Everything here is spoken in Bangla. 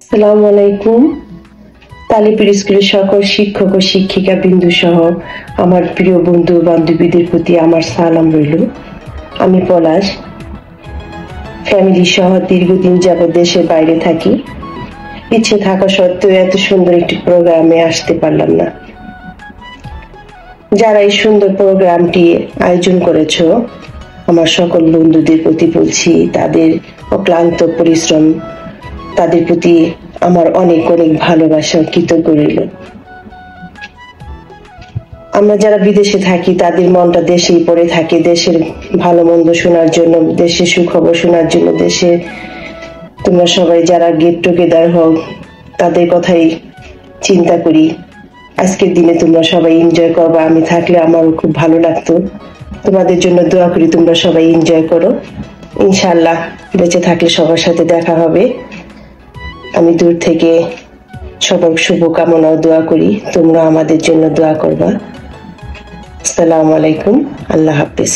আসসালামু আলাইকুম। তালিপুর স্কুলের সকল শিক্ষক ও শিক্ষিকা বিন্দু সহ আমার প্রিয় বন্ধু বান্ধবীদের প্রতি আমার সালাম রইল। আমি পলাশ, ফ্যামিলি সহ দীর্ঘদিন যাবৎ দেশের বাইরে থাকি। ইচ্ছে থাকা সত্ত্বেও এত সুন্দর একটি প্রোগ্রামে আসতে পারলাম না। যারা এই সুন্দর প্রোগ্রামটি আয়োজন করেছ, আমার সকল বন্ধুদের প্রতি বলছি, তাদের অক্লান্ত পরিশ্রম, তাদের প্রতি আমার অনেক অনেক ভালোবাসা কৃতজ্ঞ রইল। আমরা যারা বিদেশে থাকি তাদের মনটা দেশেই পড়ে থাকে, দেশের ভালো মন্দ শোনার জন্য, দেশের সুখবর শোনার জন্য। দেশে তোমরা সবাই যারা গেট টুগেদার হও তাদের কথাই চিন্তা করি। আজকের দিনে তোমরা সবাই এনজয় করবা, আমি থাকলে আমারও খুব ভালো লাগতো। তোমাদের জন্য দোয়া করি তোমরা সবাই এনজয় করো। ইনশাআল্লাহ বেঁচে থাকলে সবার সাথে দেখা হবে। আমি দূর থেকে সবার শুভকামনা ও দোয়া করি, তোমরা আমাদের জন্য দোয়া করবা। আসসালামু আলাইকুম, আল্লাহ হাফেজ।